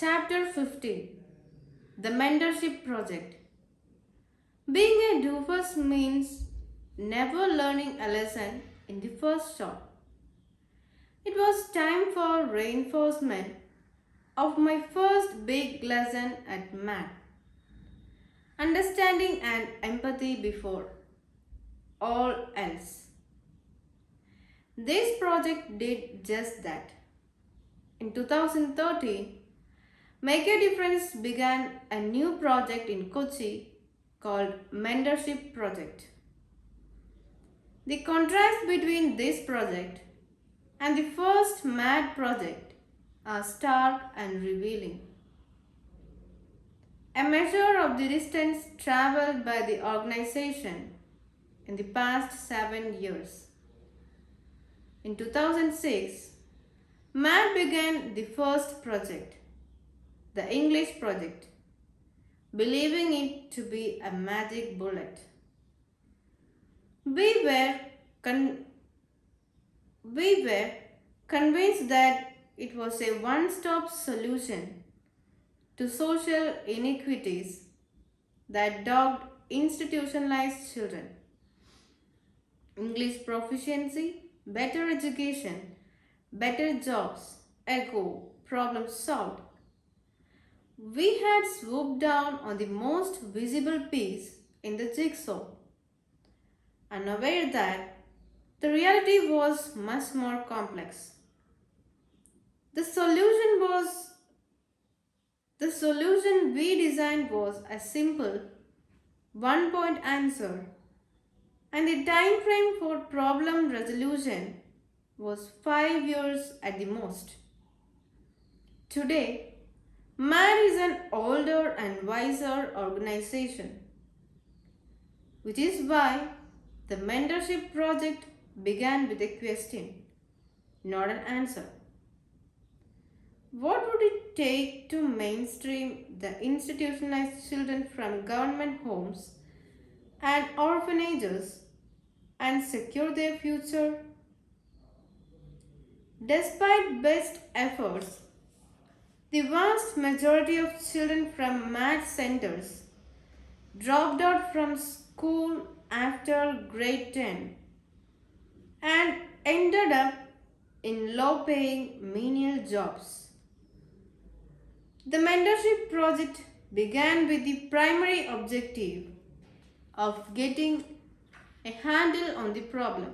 Chapter 15. The Mentorship Project. Being a doofus means never learning a lesson in the first shot. It was time for reinforcement of my first big lesson at math. Understanding and empathy before all else. This project did just that. In 2013, Make a Difference began a new project in Kochi called Mentorship Project. The contrast between this project and the first MAD project are stark and revealing. A measure of the distance traveled by the organization in the past 7 years. In 2006, MAD began the first project, the English project, believing it to be a magic bullet. We were convinced that it was a one-stop solution to social inequities that dogged institutionalized children. English proficiency, better education, better jobs, ego, problem solved. We had swooped down on the most visible piece in the jigsaw, unaware that the reality was much more complex. The solution we designed was a simple one-point answer, and the time frame for problem resolution was 5 years at the most. Today, MAD is an older and wiser organization, which is why the mentorship project began with a question, not an answer. What would it take to mainstream the institutionalized children from government homes and orphanages and secure their future? Despite best efforts, the vast majority of children from MAD centers dropped out from school after grade 10 and ended up in low-paying menial jobs. The mentorship project began with the primary objective of getting a handle on the problem.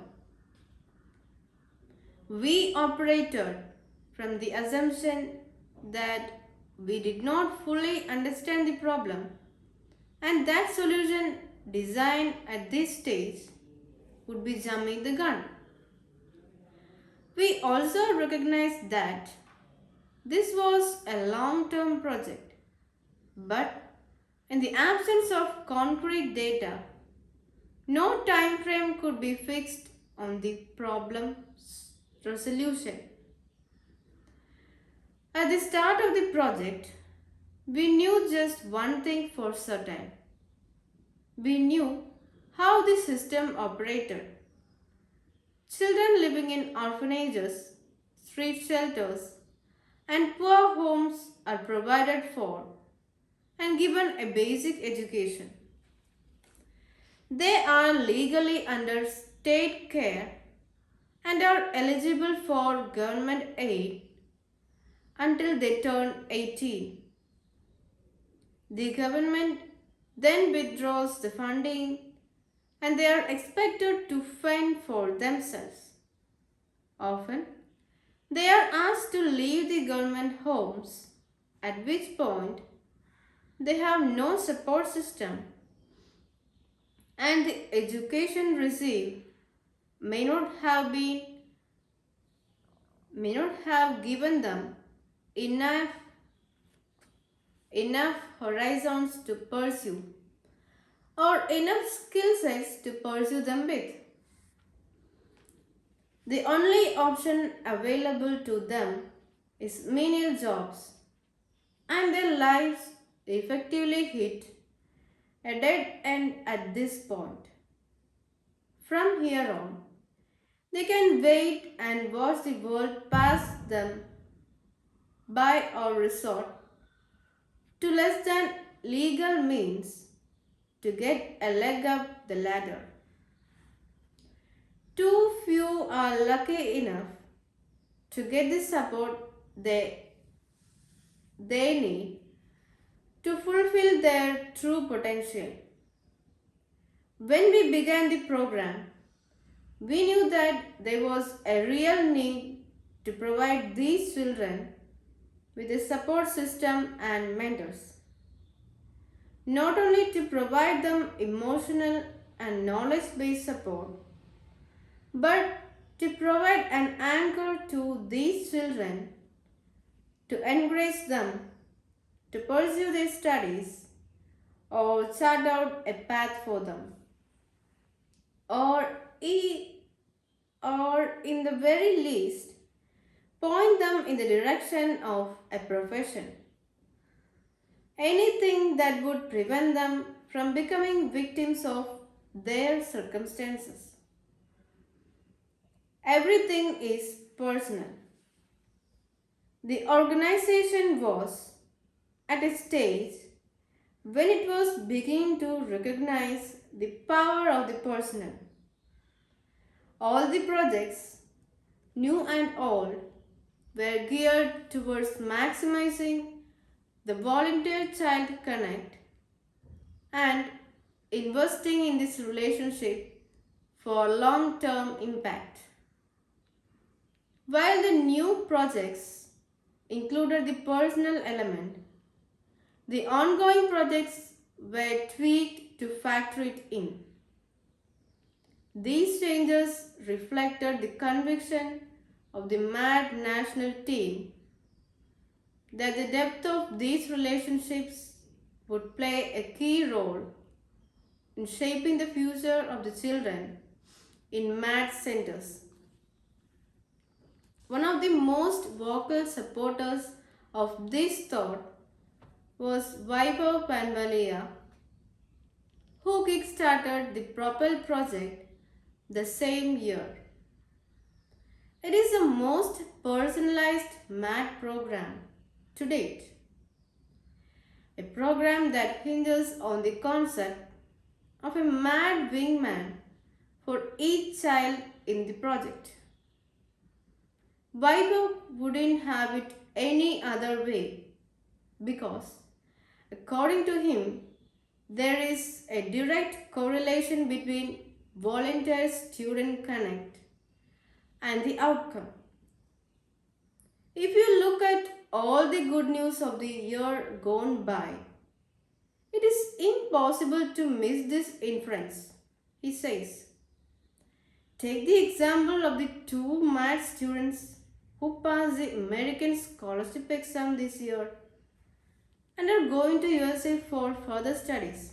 We operated from the assumption that we did not fully understand the problem and that solution designed at this stage would be jumping the gun. We also recognized that this was a long-term project, but in the absence of concrete data, no time frame could be fixed on the problem's resolution. At the start of the project, we knew just one thing for certain. We knew how the system operated. Children living in orphanages, street shelters, and poor homes are provided for and given a basic education. They are legally under state care and are eligible for government aid until they turn 18. The government then withdraws the funding and they are expected to fend for themselves. Often, they are asked to leave the government homes, at which point they have no support system and the education received may not have given them enough horizons to pursue or enough skill sets to pursue them with. The only option available to them is menial jobs, and their lives effectively hit a dead end at this point. From here on, they can wait and watch the world pass them by or resort to less than legal means to get a leg up the ladder. Too few are lucky enough to get the support they need to fulfill their true potential. When we began the program, we knew that there was a real need to provide these children with a support system and mentors. Not only to provide them emotional and knowledge based support, but to provide an anchor to these children to encourage them to pursue their studies or chart out a path for them, or, or in the very least, point them in the direction of a profession. Anything that would prevent them from becoming victims of their circumstances. Everything is personal. The organization was at a stage when it was beginning to recognize the power of the personal. All the projects, new and old, were geared towards maximizing the volunteer child connect and investing in this relationship for long-term impact. While the new projects included the personal element, the ongoing projects were tweaked to factor it in. These changes reflected the conviction of the MAD national team that the depth of these relationships would play a key role in shaping the future of the children in MAD centers. One of the most vocal supporters of this thought was Vaibhav Panvalia, who kick-started the Propel project the same year. It is the most personalized MAD program to date. A program that hinges on the concept of a MAD wingman for each child in the project. Vaibhav wouldn't have it any other way because, according to him, there is a direct correlation between volunteer-student connect and the outcome. If you look at all the good news of the year gone by, it is impossible to miss this inference, he says. Take the example of the two math students who passed the American scholarship exam this year and are going to USA for further studies,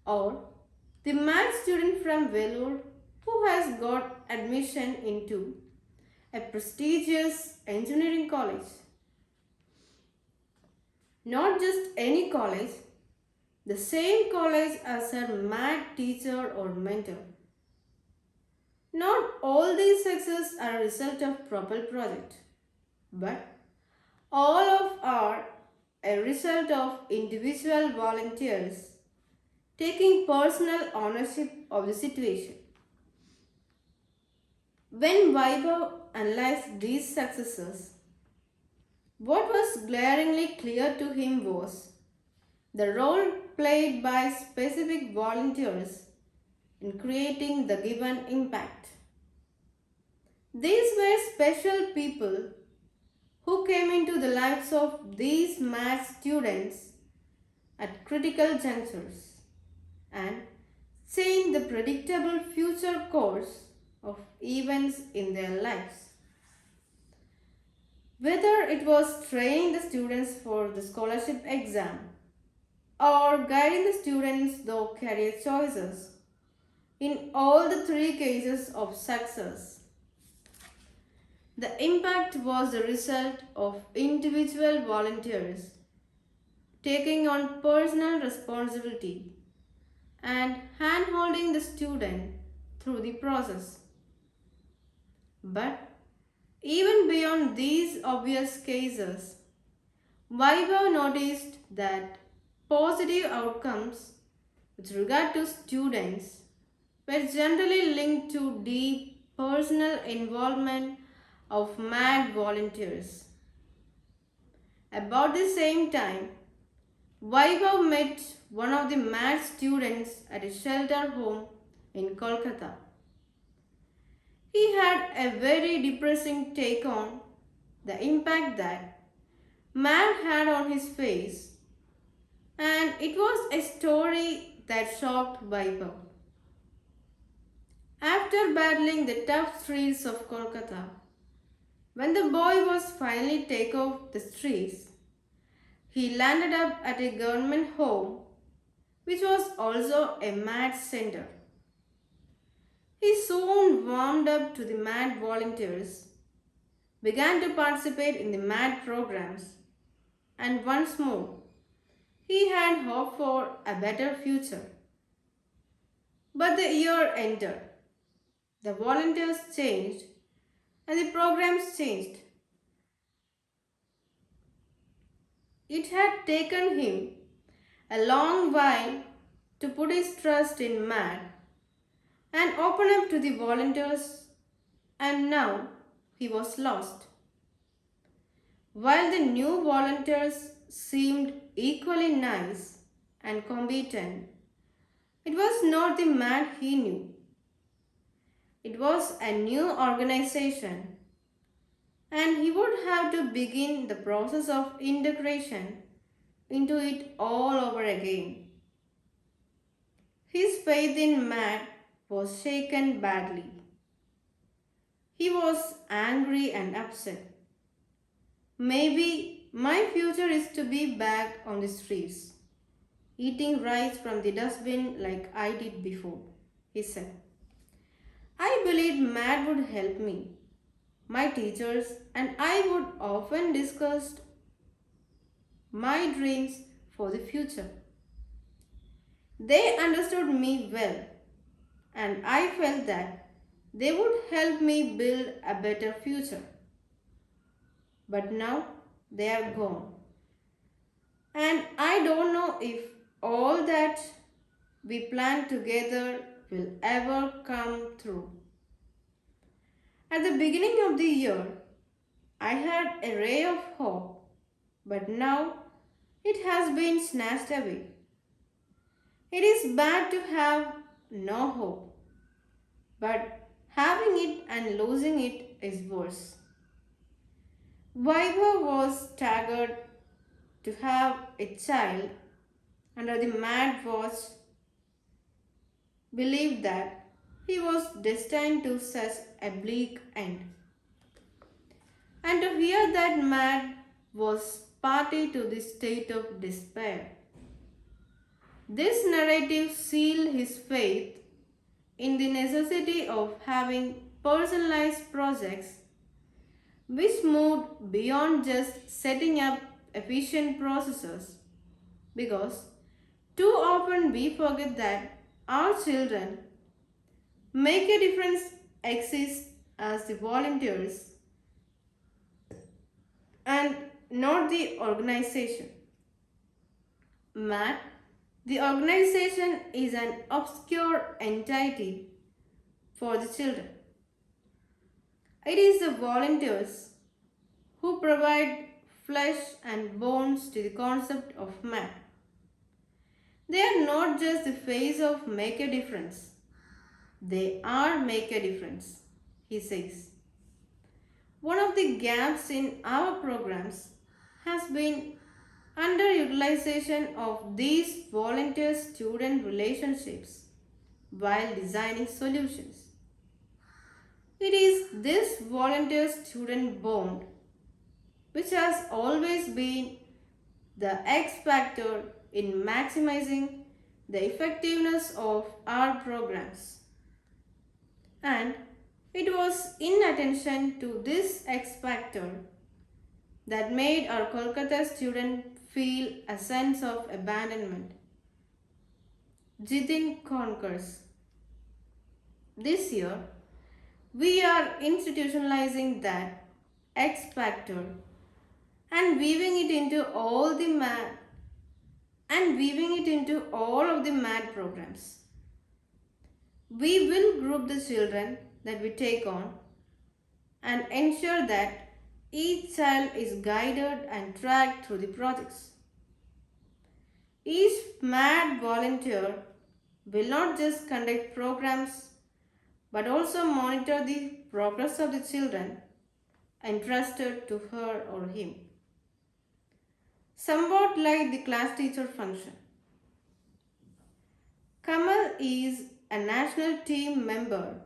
or the math student from Vellore who has got admission into a prestigious engineering college. Not just any college, the same college as her math teacher or mentor. Not all these successes are a result of Propel project, but all of are a result of individual volunteers taking personal ownership of the situation. When Vaibhav analyzed these successes, what was glaringly clear to him was the role played by specific volunteers in creating the given impact. These were special people who came into the lives of these math students at critical junctures and changed the predictable future course of events in their lives. Whether it was training the students for the scholarship exam or guiding the students through career choices, in all the three cases of success, the impact was the result of individual volunteers taking on personal responsibility and hand-holding the student through the process. But even beyond these obvious cases, Vaibhav noticed that positive outcomes with regard to students were generally linked to deep personal involvement of MAD volunteers. About the same time, Vaibhav met one of the MAD students at a shelter home in Kolkata. He had a very depressing take on the impact that MAD had on his face, and it was a story that shocked Vaibhav. After battling the tough streets of Kolkata, when the boy was finally taken off the streets, he landed up at a government home which was also a MAD center. He soon warmed up to the MAD volunteers, began to participate in the MAD programs, and once more he had hope for a better future. But the year entered. The volunteers changed and the programs changed. It had taken him a long while to put his trust in MAD and open up to the volunteers, and now he was lost. While the new volunteers seemed equally nice and competent, it was not the MAD he knew. It was a new organization, and he would have to begin the process of integration into it all over again. His faith in MAD was shaken badly. He was angry and upset. Maybe my future is to be back on the streets, eating rice from the dustbin like I did before, he said. I believed MAD would help me. My teachers and I would often discuss my dreams for the future. They understood me well, and I felt that they would help me build a better future. But now they are gone, and I don't know if all that we planned together will ever come through. At the beginning of the year, I had a ray of hope, but now it has been snatched away. It is bad to have no hope, but having it and losing it is worse. Vaibhav was staggered to have a child under the MAD watch, believed that he was destined to such a bleak end. And to hear that MAD was party to the state of despair. This narrative sealed his faith in the necessity of having personalized projects which moved beyond just setting up efficient processes, because too often we forget that our children make a difference exist as the volunteers and not the organization. MAT, the organization, is an obscure entity for the children. It is the volunteers who provide flesh and bones to the concept of MAT. They are not just the face of make a difference. They are make a difference, he says. One of the gaps in our programs has been underutilization of these volunteer-student relationships while designing solutions. It is this volunteer-student bond which has always been the X factor in maximizing the effectiveness of our programs. And it was inattention to this X factor that made our Kolkata student feel a sense of abandonment. Jitin concurs. This year, we are institutionalizing that X factor and weaving it into all of the MAD programs. We will group the children that we take on and ensure that each child is guided and tracked through the projects. Each MAD volunteer will not just conduct programs but also monitor the progress of the children entrusted to her or him. Somewhat like the class teacher function. Kamal is a national team member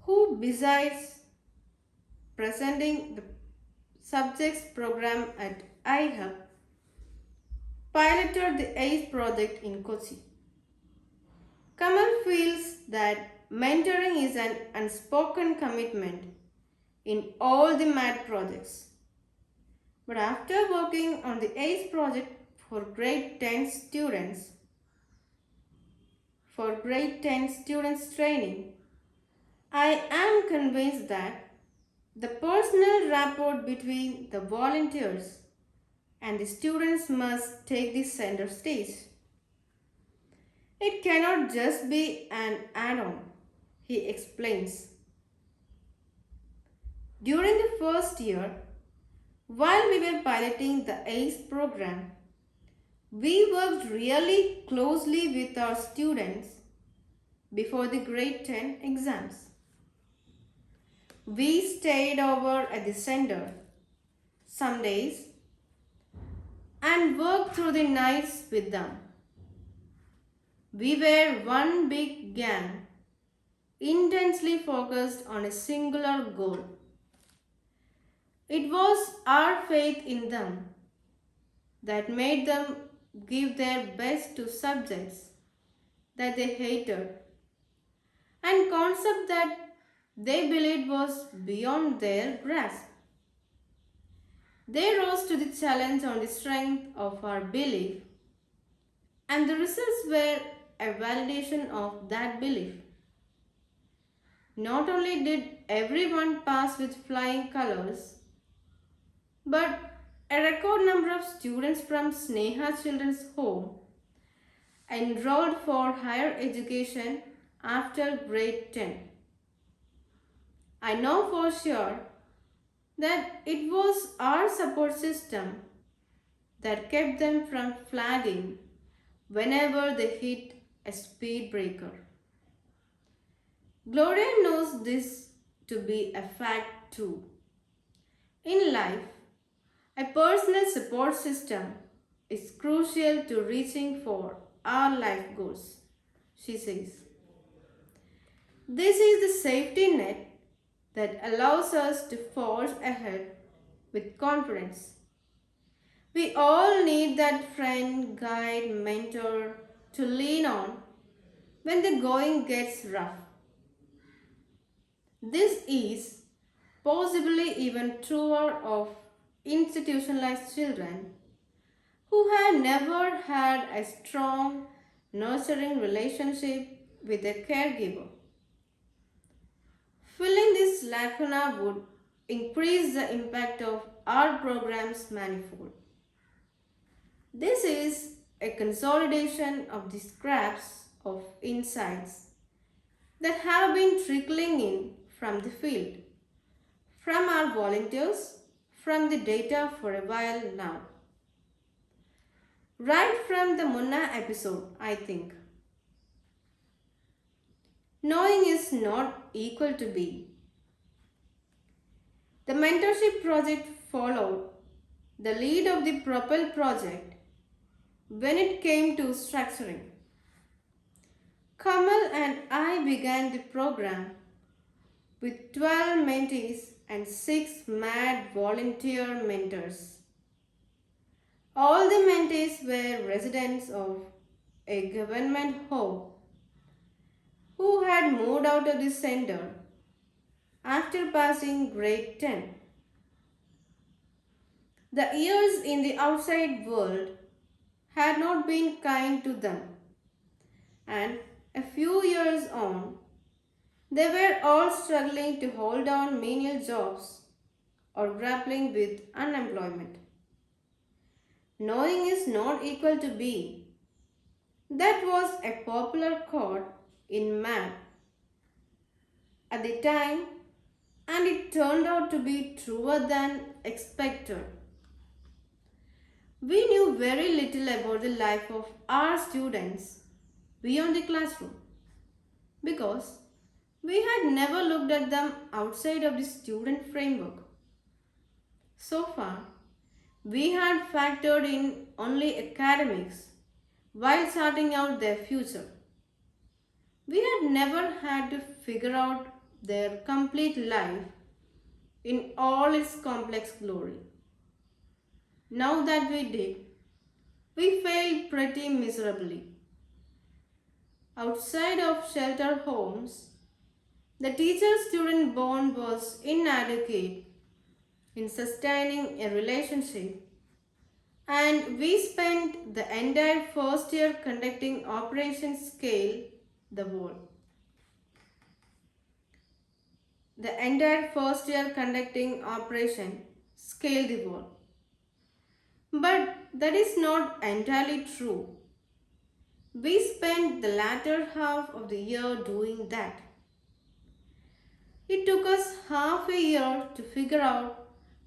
who, besides presenting the subjects program at IHub, piloted the ACE project in Kochi. Kamal feels that mentoring is an unspoken commitment in all the MAD projects. But after working on the ACE project for grade 10 students training, I am convinced that the personal rapport between the volunteers and the students must take the center stage. It cannot just be an add-on, he explains. During the first year, while we were piloting the ACE program, we worked really closely with our students before the grade 10 exams. We stayed over at the center some days and worked through the nights with them. We were one big gang, intensely focused on a singular goal. It was our faith in them that made them give their best to subjects that they hated and concept that they believed was beyond their grasp. They rose to the challenge on the strength of our belief, and the results were a validation of that belief. Not only did everyone pass with flying colors, but a record number of students from Sneha Children's Home enrolled for higher education after grade 10. I know for sure that it was our support system that kept them from flagging whenever they hit a speed breaker. Gloria knows this to be a fact too. In life, a personal support system is crucial to reaching for our life goals, she says. This is the safety net that allows us to forge ahead with confidence. We all need that friend, guide, mentor to lean on when the going gets rough. This is possibly even truer of institutionalized children who have never had a strong, nurturing relationship with a caregiver. Filling this lacuna would increase the impact of our programs manifold. This is a consolidation of the scraps of insights that have been trickling in from the field, from our volunteers, from the data for a while now. Right from the Munna episode, I think. Knowing is not equal to being. The mentorship project followed the lead of the Propel project when it came to structuring. Kamal and I began the program with 12 mentees and 6 MAD volunteer mentors. All the mentees were residents of a government home who had moved out of the center after passing grade 10. The years in the outside world had not been kind to them, and a few years on, they were all struggling to hold down menial jobs or grappling with unemployment. knowing is not equal to being. That was a popular quote in math at the time, and it turned out to be truer than expected. We knew very little about the life of our students beyond the classroom because we had never looked at them outside of the student framework. So far, we had factored in only academics while charting out their future. We had never had to figure out their complete life in all its complex glory. Now that we did, we failed pretty miserably. Outside of shelter homes, the teacher student bond was inadequate in sustaining a relationship, and we spent the entire first year conducting Operation Scale the Wall. The entire first year conducting Operation Scale the Wall. But that is not entirely true. We spent the latter half of the year doing that. It took us half a year to figure out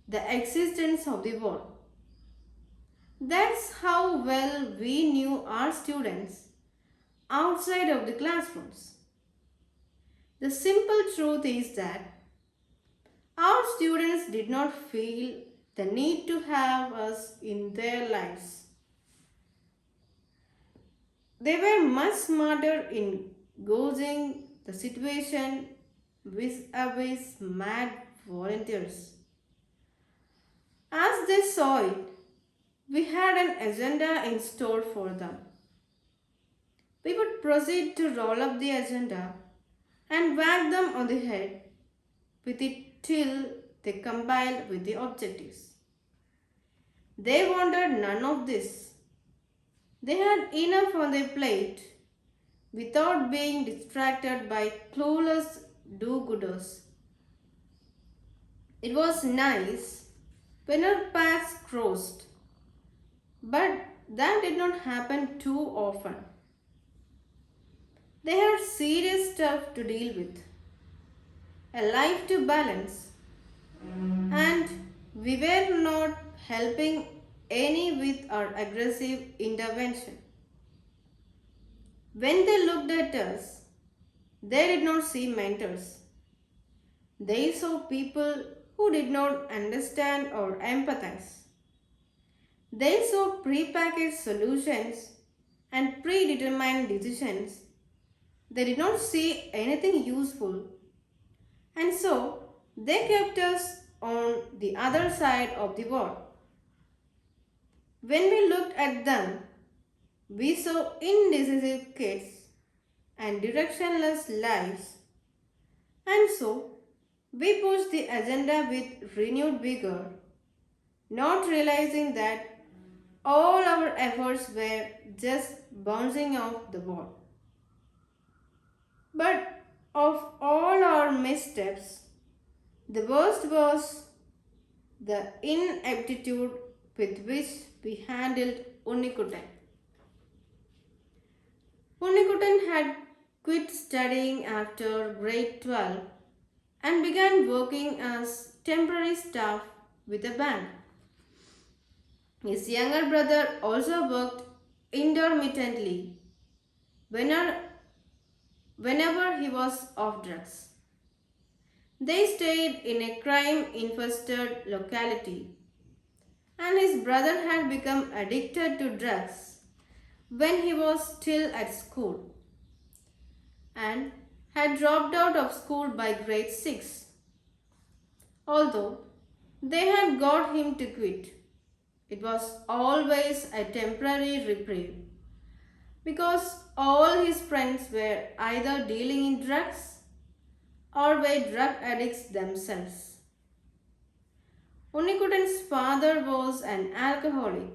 the existence of the wall. That's how well we knew our students outside of the classrooms. The simple truth is that our students did not feel the need to have us in their lives. They were much smarter in gauging the situation vis-a-vis mad volunteers. As they saw it, we had an agenda in store for them. We would proceed to roll up the agenda and whack them on the head with it till they complied with the objectives. They wanted none of this. They had enough on their plate without being distracted by clueless do-gooders. It was nice when our paths crossed, but that did not happen too often. They had serious stuff to deal with, a life to balance, and we were not helping any with our aggressive intervention. When they looked at us, they did not see mentors. They saw people who did not understand or empathize. They saw prepackaged solutions and predetermined decisions. They did not see anything useful, and so they kept us on the other side of the wall. When we looked at them, we saw indecisive kids and directionless lives, and so we pushed the agenda with renewed vigor, not realizing that all our efforts were just bouncing off the wall. But of all our missteps, the worst was the ineptitude with which we handled Unnikutan. Unnikutan had quit studying after grade 12 and began working as temporary staff with a bank. His younger brother also worked intermittently whenever, whenever he was off drugs. They stayed in a crime-infested locality, and his brother had become addicted to drugs when he was still at school and had dropped out of school by grade 6. Although they had got him to quit, it was always a temporary reprieve because all his friends were either dealing in drugs or were drug addicts themselves. Unnikutan's father was an alcoholic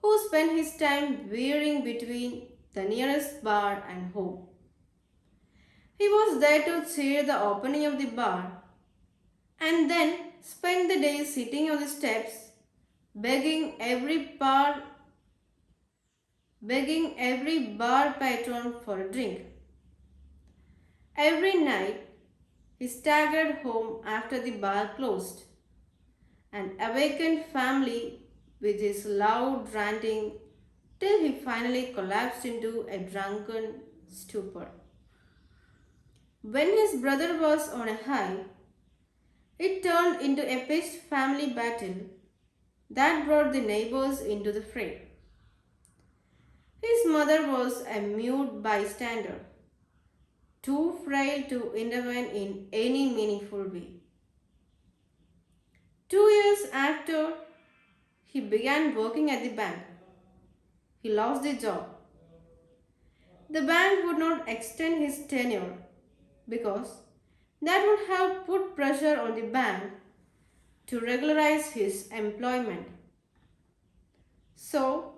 who spent his time veering between the nearest bar and home. He was there to cheer the opening of the bar and then spent the day sitting on the steps begging every bar patron for a drink. Every night he staggered home after the bar closed and awakened family with his loud ranting till he finally collapsed into a drunken stupor. When his brother was on a high, it turned into a pitched family battle that brought the neighbors into the fray. His mother was a mute bystander, too frail to intervene in any meaningful way. 2 years after he began working at the bank, he lost the job. The bank would not extend his tenure because that would have put pressure on the bank to regularize his employment. So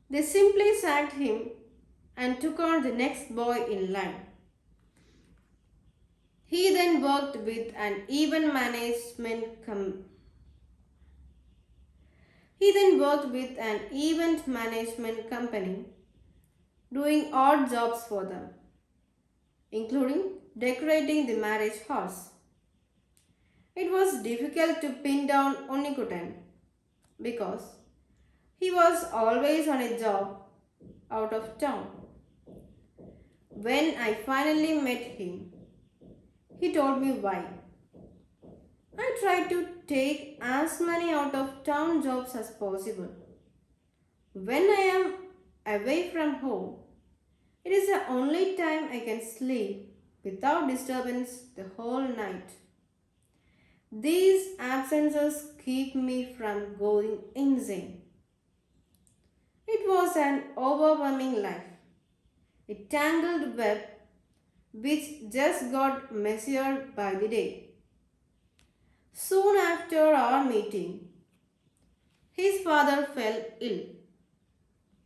they simply sacked him and took on the next boy in line. He then worked with an event management com- He then worked with an event management company doing odd jobs for them, including decorating the marriage house. It was difficult to pin down Unnikutan because he was always on a job out of town. When I finally met him, he told me why. I tried to take as many out of town jobs as possible. When I am away from home, it is the only time I can sleep without disturbance the whole night. These absences keep me from going insane. It was an overwhelming life, a tangled web which just got messier by the day. Soon after our meeting, his father fell ill,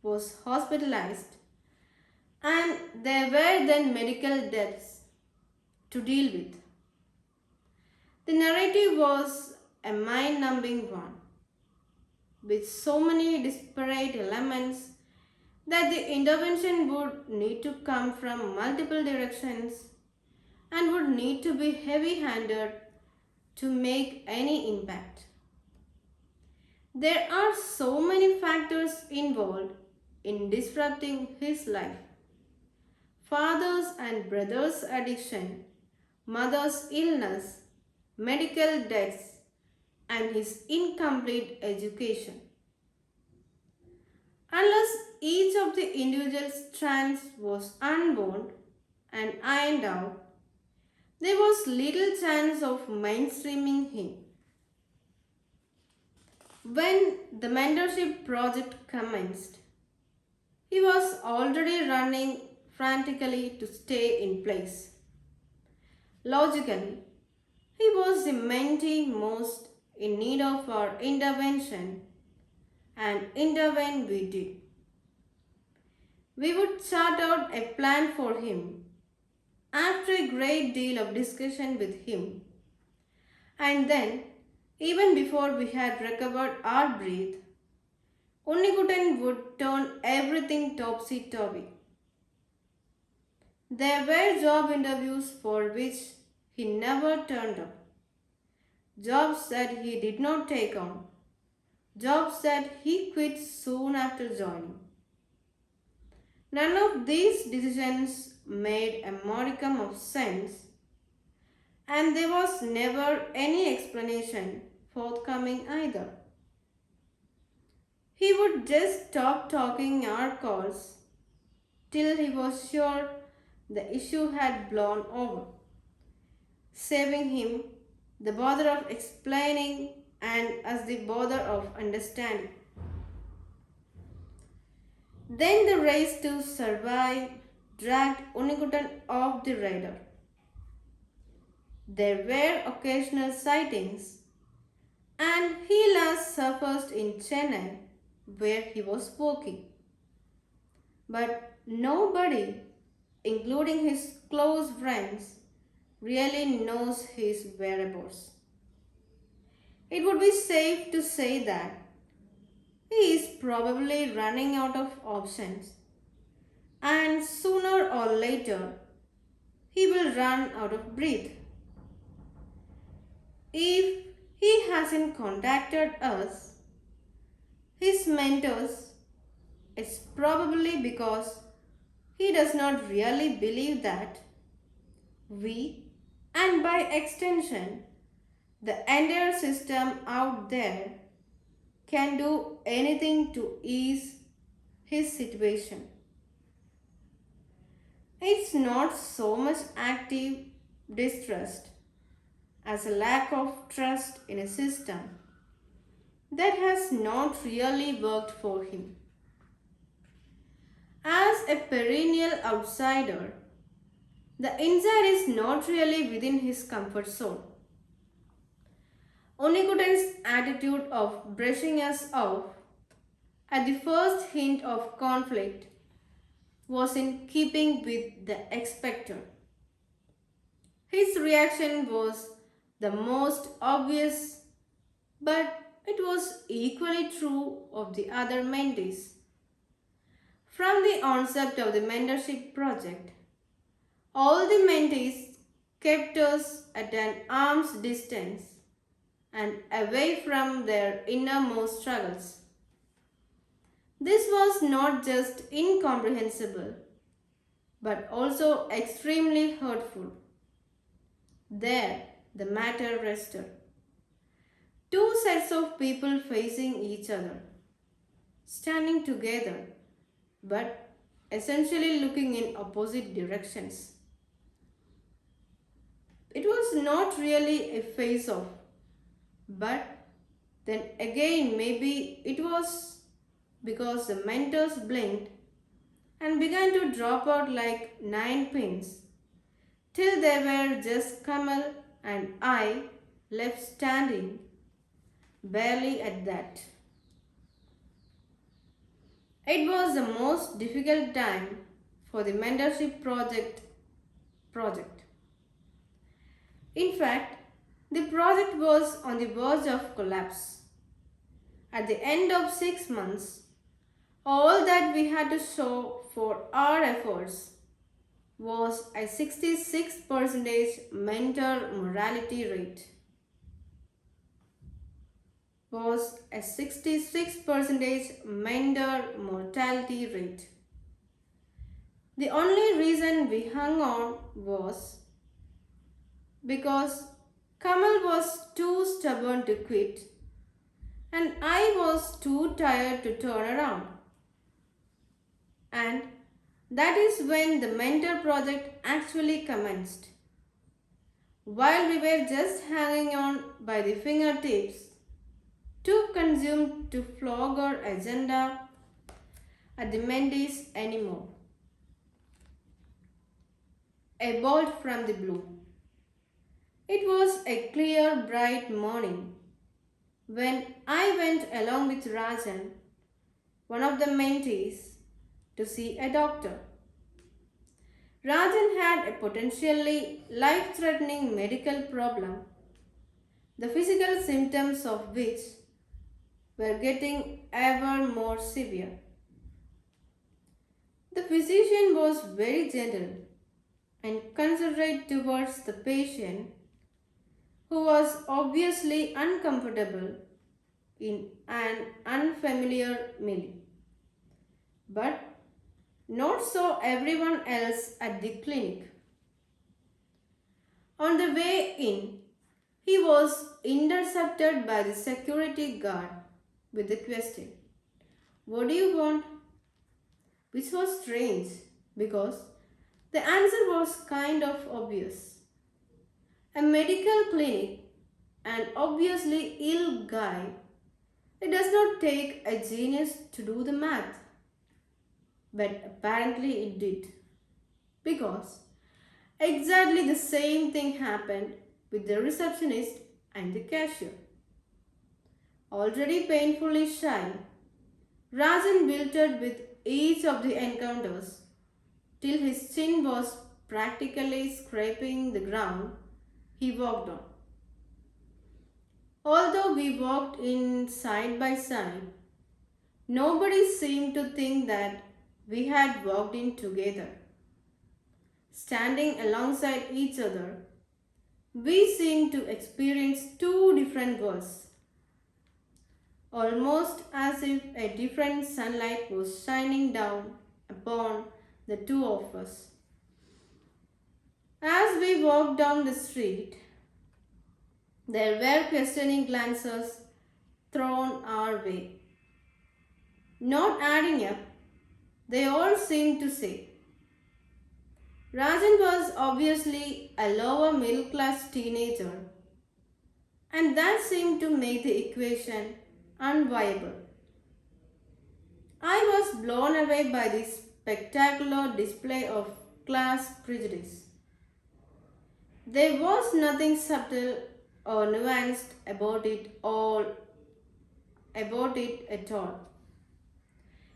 was hospitalized, and there were then medical debts to deal with. The narrative was a mind numbing one, with so many disparate elements that the intervention would need to come from multiple directions and would need to be heavy handed to make any impact. There are so many factors involved in disrupting his life: father's and brother's addiction, mother's illness, medical debts, and his incomplete education. Unless each of the individual strands was unwound and ironed out, there was little chance of mainstreaming him. When the mentorship project commenced, he was already running frantically to stay in place. Logically, he was the mentee most in need of our intervention, and intervene we did. We would chart out a plan for him after a great deal of discussion with him, and then, even before we had recovered our breath, Unnikutan would turn everything topsy-turvy. There were job interviews for which he never turned up, jobs that he did not take on, jobs that he quit soon after joining. None of these decisions made a modicum of sense, and there was never any explanation forthcoming either. He would just stop talking our calls till he was sure the issue had blown over, saving him the bother of explaining and us the bother of understanding. Then the race to survive dragged Unnikutan off the radar. There were occasional sightings, and he last surfaced in Chennai where he was working. But nobody, including his close friends, really knows his whereabouts. It would be safe to say that He is probably running out of options, and sooner or later he will run out of breath. If he hasn't contacted us, his mentors, it's probably because he does not really believe that we, and by extension, the entire system out there, can do anything to ease his situation. It's not so much active distrust as a lack of trust in a system that has not really worked for him. As a perennial outsider, the inside is not really within his comfort zone. Onikuten's attitude of brushing us off at the first hint of conflict was in keeping with the expected. His reaction was the most obvious, but it was equally true of the other mentees. From the onset of the mentorship project, all the mentees kept us at an arm's distance and away from their innermost struggles. This was not just incomprehensible, but also extremely hurtful. There, the matter rested. Two sets of people facing each other, standing together, but essentially looking in opposite directions. It was not really a face off, but then again, maybe it was because the mentors blinked and began to drop out like nine pins till there were just Kamal and I left standing, barely at that. It was the most difficult time for the mentorship project. In fact, the project was on the verge of collapse. At the end of 6 months, all that we had to show for our efforts was a 66% mentor mortality rate. Was a 66% mentor mortality rate. The only reason we hung on was because Kamal was too stubborn to quit and I was too tired to turn around. And that is when the mentor project actually commenced. While we were just hanging on by the fingertips, too consumed to flog our agenda at the mentees anymore. A bolt from the blue. It was a clear, bright morning when I went along with Rajan, one of the mentees, to see a doctor. Rajan had a potentially life-threatening medical problem, the physical symptoms of which were getting ever more severe. The physician was very gentle and considerate towards the patient, who was obviously uncomfortable in an unfamiliar milieu. But not so everyone else at the clinic. On the way in, he was intercepted by the security guard with the question, "What do you want?" Which was strange because the answer was kind of obvious. A medical clinic, an obviously ill guy, it does not take a genius to do the math. But apparently it did. Because exactly the same thing happened with the receptionist and the cashier. Already painfully shy, Rajan wilted with each of the encounters till his chin was practically scraping the ground he walked on. Although we walked in side by side, Nobody seemed to think that we had walked in together. Standing alongside each other, we seemed to experience two different worlds, almost as if a different sunlight was shining down upon the two of us. As we walked down the street, there were questioning glances thrown our way. Not adding up, they all seemed to say, Rajan was obviously a lower middle class teenager, and that seemed to make the equation unviable. I was blown away by this spectacular display of class prejudice. There was nothing subtle or nuanced about it at all.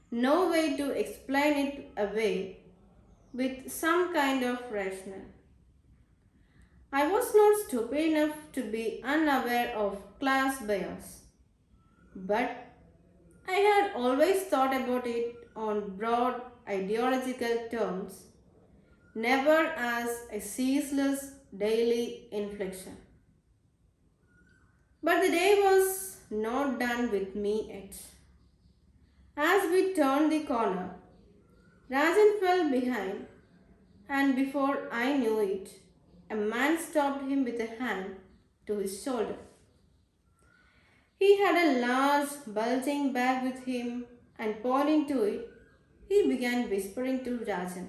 No way to explain it away with some kind of rationale. I was not stupid enough to be unaware of class bias, but I had always thought about it on broad ideological terms, never as a ceaseless daily inflection. But the day was not done with me yet. As we turned the corner, Rajan fell behind, and before I knew it, a man stopped him with a hand to his shoulder. He had a large, bulging bag with him, and pointing to it, he began whispering to Rajan.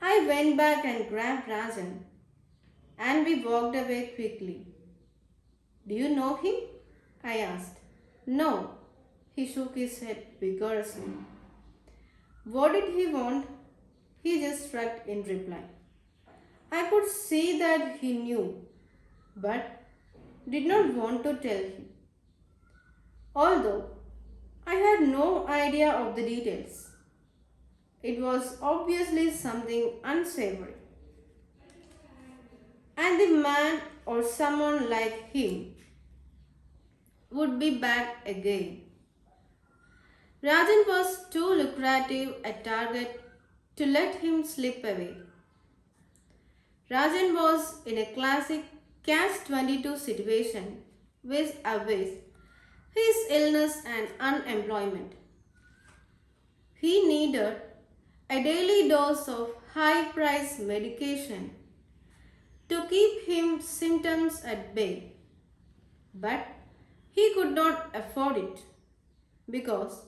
I went back and grabbed Rajan, and we walked away quickly. Do you know him? I asked. No, he shook his head vigorously. What did he want? He just shrugged in reply. I could see that he knew, but did not want to tell him. Although I had no idea of the details, it was obviously something unsavory. And the man or someone like him would be back again. Rajan was too lucrative a target to let him slip away. Rajan was in a classic catch-22 situation with his illness and unemployment. He needed a daily dose of high-priced medication to keep him symptoms at bay, but he could not afford it because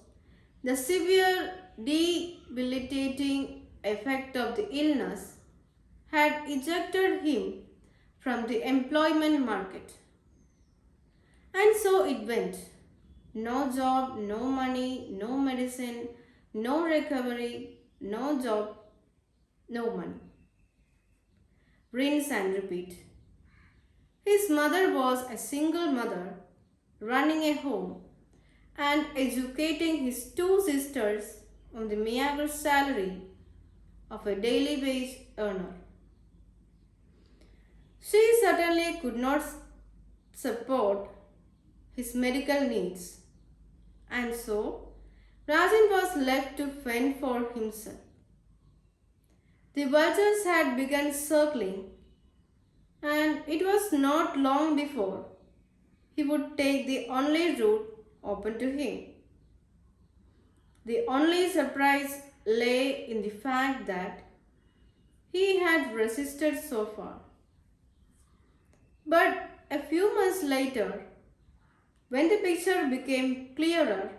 the severe debilitating effect of the illness had ejected him from the employment market. And so it went. No job, no money, no medicine, no recovery, no job, no money. Rinse and repeat. His mother was a single mother running a home and educating his two sisters on the meager salary of a daily wage earner. She certainly could not support his medical needs, and so Rajan was left to fend for himself. The vultures had begun circling, and it was not long before he would take the only route open to him. The only surprise lay in the fact that he had resisted so far. But a few months later, when the picture became clearer,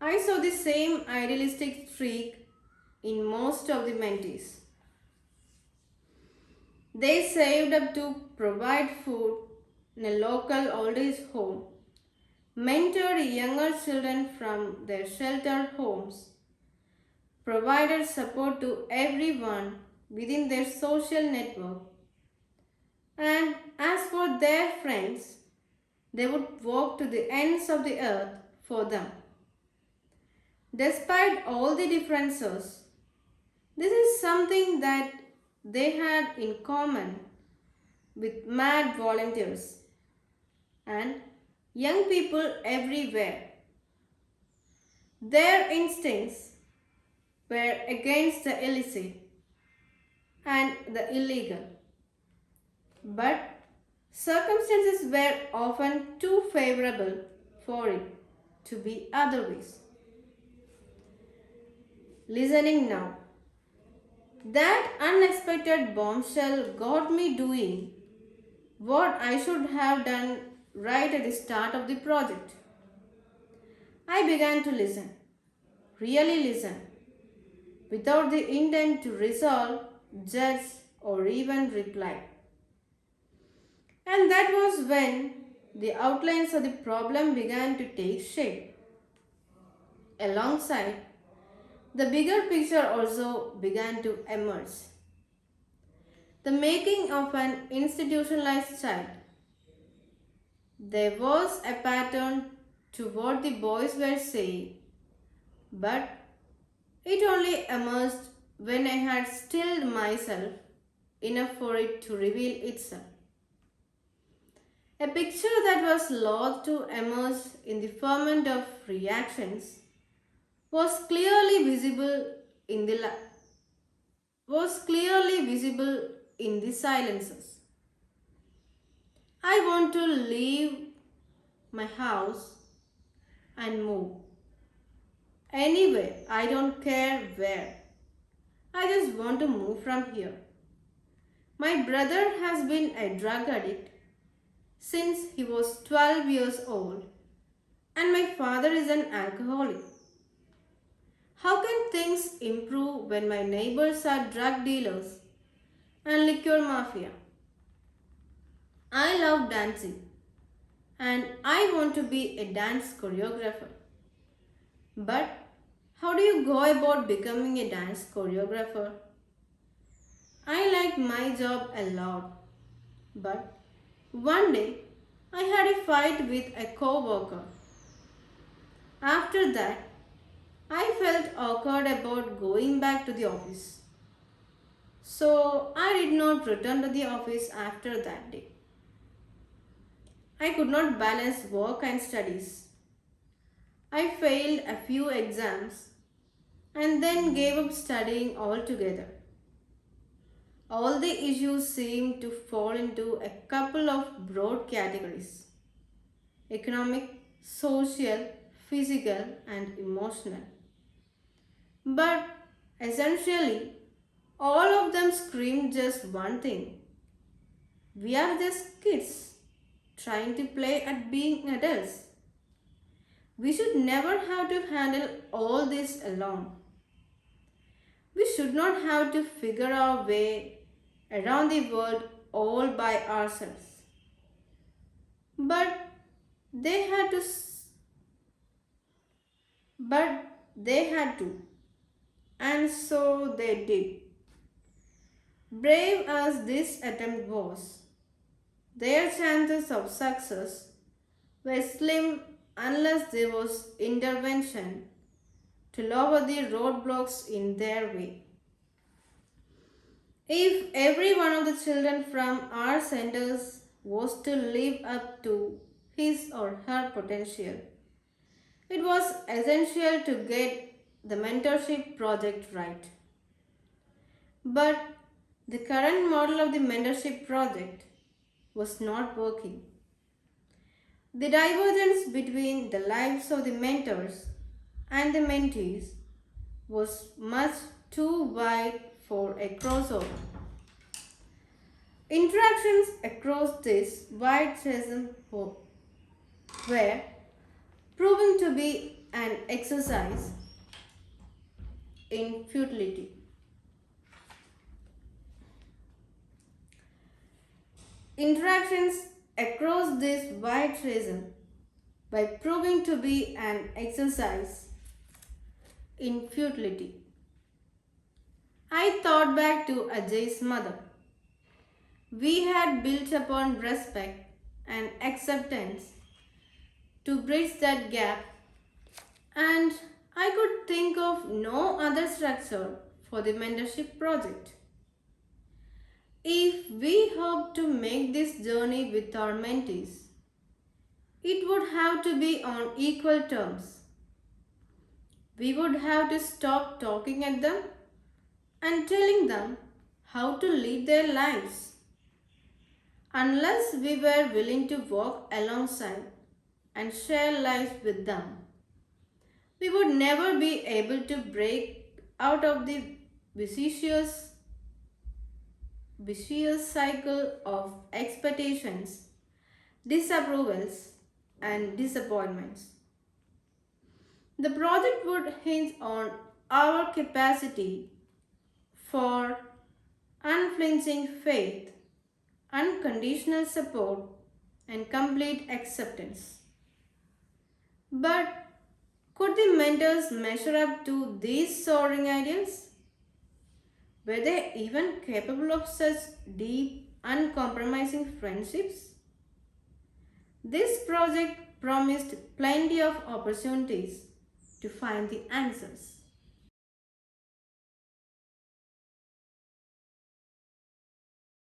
I saw the same idealistic streak in most of the mentees. They saved up to provide food in a local old age home, mentored younger children from their sheltered homes, provided support to everyone within their social network, and as for their friends, they would walk to the ends of the earth for them. Despite all the differences, this is something that they had in common with mad volunteers and young people everywhere Their instincts were against the illicit and the illegal, but circumstances were often too favorable for it to be otherwise. Listening now, that unexpected bombshell got me doing what I should have done right at the start of the project. I began to listen, really listen, without the intent to resolve, judge, or even reply. And that was when the outlines of the problem began to take shape. Alongside, the bigger picture also began to emerge. The making of an institutionalized child. There was a pattern to what the boys were saying, but it only emerged when I had stilled myself enough for it to reveal itself. A picture that was loath to emerge in the ferment of reactions was clearly visible in the silences. I want to leave my house and move. Anywhere, I don't care where. I just want to move from here. My brother has been a drug addict since he was 12 years old, and my father is an alcoholic. How can things improve when my neighbors are drug dealers and liquor mafia? I love dancing and I want to be a dance choreographer. But how do you go about becoming a dance choreographer? I like my job a lot, but one day I had a fight with a co-worker. After that, I felt awkward about going back to the office. So I did not return to the office after that day. I could not balance work and studies. I failed a few exams and then gave up studying altogether. All the issues seemed to fall into a couple of broad categories: economic, social, physical, and emotional. But essentially, all of them screamed just one thing: we are just kids trying to play at being adults. We should never have to handle all this alone. We should not have to figure our way around the world all by ourselves. But they had to but they had to, and so they did. Brave as this attempt was, their chances of success were slim unless there was intervention to lower the roadblocks in their way. If every one of the children from our centers was to live up to his or her potential, it was essential to get the mentorship project right. But the current model of the mentorship project was not working. The divergence between the lives of the mentors and the mentees was much too wide for a crossover. Interactions across this wide chasm were proven to be an exercise in futility. Interactions across this wide chasm by proving to be an exercise in futility. I thought back to Ajay's mother. We had built upon respect and acceptance to bridge that gap, and I could think of no other structure for the mentorship project. If we hope to make this journey with our mentees, it would have to be on equal terms. we would have to stop talking at them and telling them how to live their lives. Unless we were willing to walk alongside and share lives with them, we would never be able to break out of the vicious, vicious cycle of expectations, disapprovals, and disappointments. The project would hinge on our capacity for unflinching faith, unconditional support, and complete acceptance. But could the mentors measure up to these soaring ideals? Were they even capable of such deep, uncompromising friendships? This project promised plenty of opportunities to find the answers.